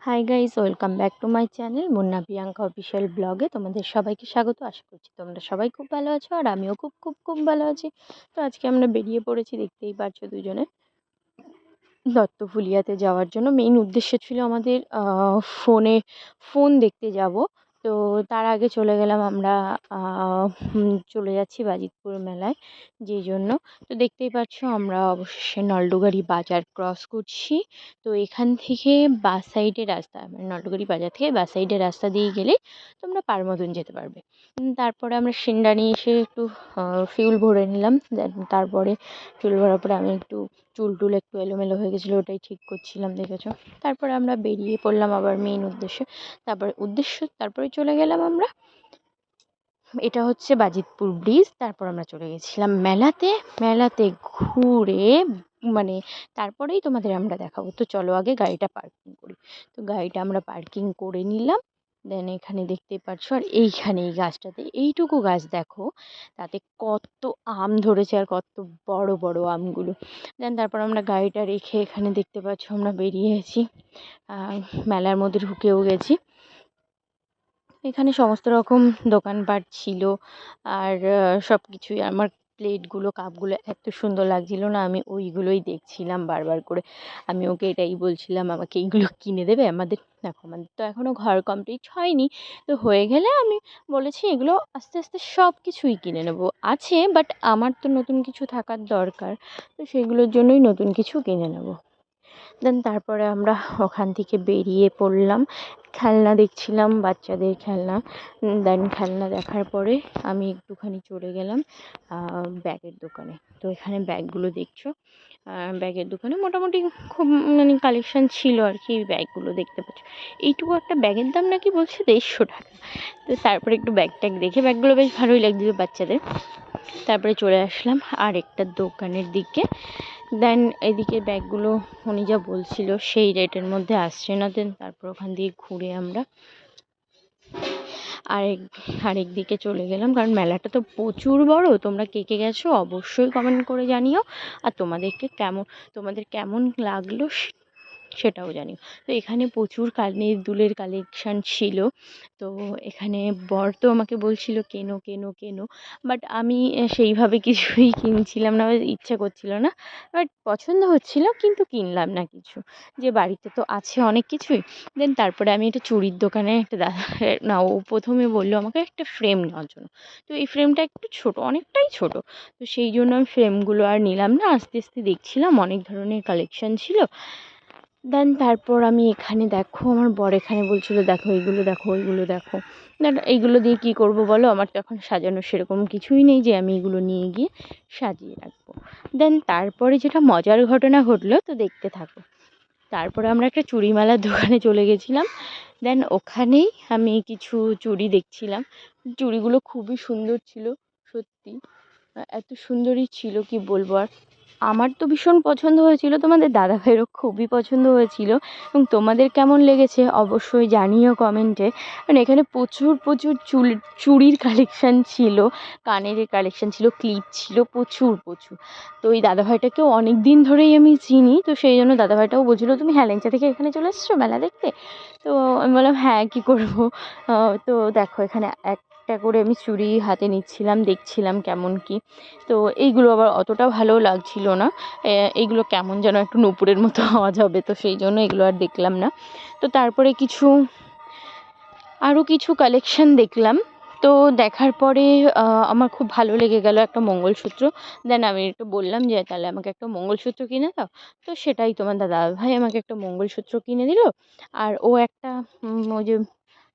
Hi guys, welcome back to my channel Munna Priyanka official ব্লগে। তোমাদের সবাইকে স্বাগত। আশা করছি তোমরা সবাই খুব ভালো আছো, আর আমিও খুব খুব খুব ভালো আছি। তো আজকে আমরা বেরিয়ে পড়েছি, দেখতেই পারছো দুজনে, দত্তফুলিয়াতে যাওয়ার জন্য। মেইন উদ্দেশ্য ছিল আমাদের ফোন দেখতে যাব। তো তার আগে চলে গেলাম আমরা, চলে যাচ্ছি বাজিতপুর মেলায়, যেই জন্য। তো দেখতেই পাচ্ছ আমরা অবশেষে নলডুগারি বাজার ক্রস করছি। তো এখান থেকে বাস সাইডের রাস্তা, মানে নলডুগারি বাজার থেকে বাস সাইডের রাস্তা দিয়ে গেলেই তোমরা পার মতন যেতে পারবে। তারপরে আমরা সিন্ডানি এসে একটু ফিউল ভরে নিলাম। তারপরে ফিউল ভরার পরে আমি একটু চুল টুল একটু এলোমেলো হয়ে গেছিলো, ওটাই ঠিক করছিলাম, দেখেছো। তারপরে আমরা বেরিয়ে পড়লাম আবার মেইন উদ্দেশ্যে। তারপরে চলে গেলাম আমরা, এটা হচ্ছে বাজিতপুর ব্রিজ। তারপর আমরা চলে গেছিলাম মেলাতে। মেলাতে ঘুরে মানে তারপরেই তোমাদের আমরা দেখাবো। তো চলো আগে গাড়িটা পার্কিং করি। তো গাড়িটা আমরা পার্কিং করে নিলাম। দেন এখানে দেখতে পাচ্ছ, আর এইখানে এই গাছটাতে, এইটুকু গাছ দেখো, তাতে কত আম ধরেছে, আর কত বড় বড় আমগুলো। দেন তারপর আমরা গাড়িটা রেখে এখানে দেখতে পাচ্ছ আমরা বেরিয়েছি, মেলার মধ্যে ঢুকেও গেছি। এখানে সমস্ত রকম দোকানপাট ছিল, আর সব কিছুই। আমার প্লেটগুলো কাপগুলো এত সুন্দর লাগছিল না, আমি ওইগুলোই দেখছিলাম বারবার করে। আমি ওকে এটাই বলছিলাম, আমাকে এইগুলো কিনে দেবে। দেখো, আমাদের তো এখনও ঘর কমপ্লিট হয়নি, তো হয়ে গেলে আমি বলেছি এগুলো আস্তে আস্তে সব কিছুই কিনে নেবো। আছে, বাট আমার তো নতুন কিছু থাকার দরকার, তো সেগুলোর জন্যই নতুন কিছু কিনে নেবো। দেন তারপরে আমরা ওখান থেকে বেরিয়ে পড়লাম, খেলনা দেখছিলাম, বাচ্চাদের খেলনা। দেন খেলনা দেখার পরে আমি একটুখানি চলে গেলাম ব্যাগের দোকানে। তো এখানে ব্যাগগুলো দেখছো, ব্যাগের দোকানে মোটামুটি খুব মানে কালেকশান ছিল আর কি। ব্যাগগুলো দেখতে পাচ্ছ, এইটুকু একটা ব্যাগের দাম নাকি বলছে 150 টাকা। তো তারপরে একটু ব্যাগ ট্যাগ দেখে, ব্যাগগুলো বেশ ভালোই লাগছিল বাচ্চাদের। তারপরে চলে আসলাম আর একটা দোকানের দিকে। দেন এদিকে ব্যাগগুলো উনি যা বলছিল সেই রেটের মধ্যে আসছে না। দেন তারপর ওখান দিয়ে ঘুরে আমরা আরেক দিকে চলে গেলাম, কারণ মেলাটা তো প্রচুর বড়। তোমরা কে কে গেছো অবশ্যই কমেন্ট করে জানিও, আর তোমাদের কেমন লাগলো সেটাও জানিও। তো এখানে প্রচুর কানের দুলের কালেকশান ছিল। তো এখানে বর তো আমাকে বলছিল কেনো কেনো কেনো, বাট আমি সেইভাবে কিছুই কিনছিলাম না, ইচ্ছা করছিল না, বাট পছন্দ হচ্ছিল, কিন্তু কিনলাম না কিছু, যে বাড়িতে তো আছে অনেক কিছুই। দেন তারপরে আমি একটা চুড়ির দোকানে একটা দাদা, না, ও প্রথমে বললো আমাকে একটা ফ্রেম নেওয়ার জন্য। তো এই ফ্রেমটা একটু ছোট, অনেকটাই ছোট। তো সেই জন্য আমি ফ্রেমগুলো আর নিলাম না, আস্তে আস্তে দেখছিলাম, অনেক ধরনের কালেকশান ছিল। দেন তারপর আমি এখানে, দেখো আমার বর এখানে বলছিল দেখো এইগুলো দেখো, ওইগুলো দেখো। দেন এইগুলো দিয়ে কী করবো বলো, আমার তো এখন সাজানোর সেরকম কিছুই নেই যে আমি এগুলো নিয়ে গিয়ে সাজিয়ে রাখবো। দেন তারপরে যেটা মজার ঘটনা ঘটলো, তো দেখতে থাকো। তারপরে আমরা একটা চুড়ি মেলার দোকানে চলে গেছিলাম। দেন ওখানেই আমি কিছু চুড়ি দেখছিলাম। চুড়িগুলো খুবই সুন্দর ছিল, সত্যি এত সুন্দরই ছিল কি বলবো আর। আমার তো ভীষণ পছন্দ হয়েছিল, তোমাদের দাদাভাইয়েরও খুবই পছন্দ হয়েছিল। এবং তোমাদের কেমন লেগেছে অবশ্যই জানিও কমেন্টে। মানে এখানে প্রচুর প্রচুর চুড়ির কালেকশান ছিল, কানের কালেকশান ছিল, ক্লিপ ছিল, প্রচুর প্রচুর। তো ওই দাদাভাইটাকেও অনেক দিন ধরেই আমি চিনি, তো সেই জন্য দাদাভাইটাও বলছিলো তুমি হ্যালেঞ্চা থেকে এখানে চলে এসেছো মেলা দেখতে। তো আমি বললাম হ্যাঁ, কী করবো। তো দেখো এখানে একটা করে আমি চুড়ি হাতে নিচ্ছিলাম, দেখছিলাম কেমন কি। তো এইগুলো আবার অতটা ভালো লাগছিল না, এইগুলো কেমন যেন একটু নূপুরের মতো আওয়াজ হবে, তো সেই জন্য এগুলো আর দেখলাম না। তো তারপরে আরও কিছু কালেকশান দেখলাম। তো দেখার পরে আমার খুব ভালো লেগে গেল একটা মঙ্গলসূত্র। দেন আমি একটু বললাম যে তাহলে আমাকে একটা মঙ্গলসূত্র কিনে দাও। তো সেটাই তোমার দাদাভাই আমাকে একটা মঙ্গলসূত্র কিনে দিল। আর ও একটা ওই যে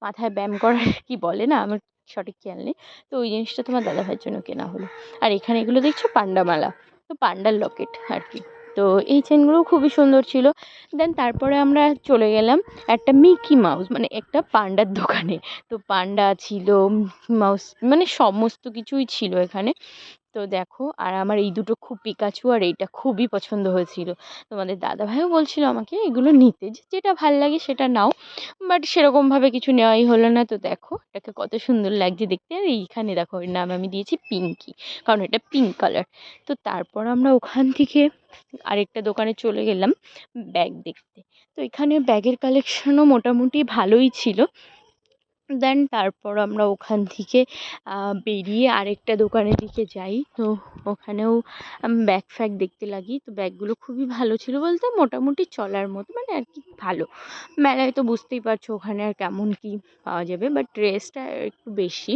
মাথায় ব্যায়াম করার কি বলে না, আমার সঠিক খেয়াল নেই, তো ওই জিনিসটা তোমার দাদাভাইয়ের জন্য কেনা হলো। আর এখানে এগুলো দেখছো পান্ডামালা, তো পান্ডার লকেট আর কি। তো এই চেনগুলোও খুবই সুন্দর ছিল। দেন তারপরে আমরা চলে গেলাম একটা মিকি মাউস, মানে একটা পান্ডার দোকানে। তো পান্ডা ছিল, মাউস, মানে সমস্ত কিছুই ছিল এখানে। তো দেখো, আর আমার এই দুটো খুব পিকাচু, আর এইটা খুবই পছন্দ হয়েছিল। তোমাদের দাদাভাইও বলছিল আমাকে এগুলো নিতে, যে যেটা ভাল লাগে সেটা নাও, বাট সেরকমভাবে কিছু নেওয়াই হলো না। তো দেখো এটাকে কত সুন্দর লাগছে দেখতে। আর এইখানে দেখো এর নাম আমি দিয়েছি পিঙ্কি, কারণ এটা পিঙ্ক কালার। তো তারপর আমরা ওখান থেকে আরেকটা দোকানে চলে গেলাম ব্যাগ দেখতে। তো তো এখানে ব্যাগের কালেকশানও মোটামুটি ভালোই ছিল। দেন তারপর আমরা ওখান থেকে বেরিয়ে আরেকটা দোকানের দিকে যাই। তো ওখানেও ব্যাগ ফ্যাগ দেখতে লাগি। তো ব্যাগগুলো খুবই ভালো ছিল বলতে মোটামুটি চলার মতো, মানে আর কি ভালো। মেলায় তো বুঝতেই পারছো ওখানে আর কেমন কী পাওয়া যাবে, বাট ড্রেসটা একটু বেশি।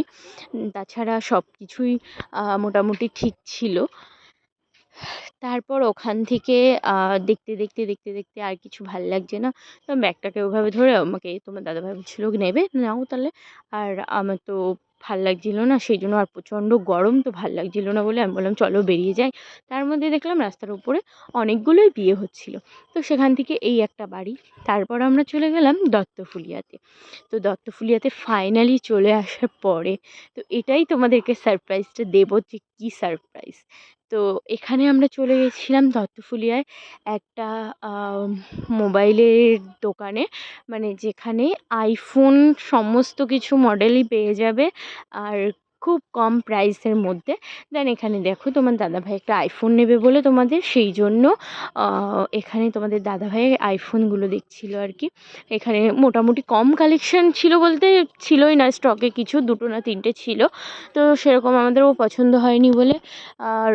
তাছাড়া সব কিছুই মোটামুটি ঠিক ছিল। তারপর ওখান থেকে দেখতে আর কিছু ভাল লাগছে না। তো ব্যাগটাকে ওভাবে ধরে আমাকে তোমার দাদাভাই বলছিল নেবে, নাও তাহলে। আর আমার তো ভাল লাগছিল না, সেই জন্য, আর প্রচণ্ড গরম, তো ভাল লাগছিল না বলে আমি বললাম চলো বেরিয়ে যাই। তার মধ্যে দেখলাম রাস্তার উপরে অনেকগুলোই বিয়ে হচ্ছিল। তো সেখান থেকে এই একটা বাড়ি। তারপর আমরা চলে গেলাম দত্তফুলিয়াতে। তো দত্তফুলিয়াতে ফাইনালি চলে আসার পরে তো এটাই তোমাদেরকে সারপ্রাইজটা দেবো যে কী সারপ্রাইজ। তো এখানে আমরা চলে গেছিলাম দত্তফুলিয়ায় একটা মোবাইলের দোকানে, মানে যেখানে আইফোন সমস্ত কিছু মডেলই পেয়ে যাবে আর খুব কম প্রাইসের মধ্যে। দেন এখানে দেখো তোমার দাদাভাই একটা আইফোন নেবে বলে তোমাদের, সেই জন্য এখানে তোমাদের দাদাভাই আইফোনগুলো দেখছিল আর কি। এখানে মোটামুটি কম কালেকশান ছিল বলতে ছিলই না স্টকে, কিছু দুটো না তিনটে ছিল। তো সেরকম আমাদেরও পছন্দ হয়নি বলে আর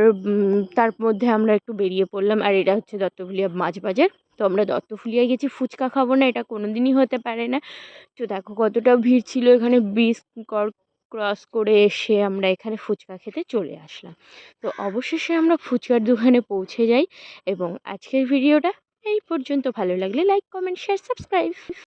তার মধ্যে আমরা একটু বেরিয়ে পড়লাম। আর এটা হচ্ছে দত্তফুলিয়া মাছ বাজার। তো আমরা দত্তফুলিয়ায় গেছি ফুচকা খাবো না, এটা কোনো দিনই হতে পারে না। তো দেখো কতটা ভিড় ছিল এখানে, ব্রিজ ক্রস করে এসে আমরা এখানে ফুচকা খেতে চলে আসলাম। তো অবশেষে আমরা ফুচকার দোকানে পৌঁছে যাই। এবং আজকের ভিডিওটা এই পর্যন্ত। ভালো লাগলে লাইক, কমেন্ট, শেয়ার, সাবস্ক্রাইব।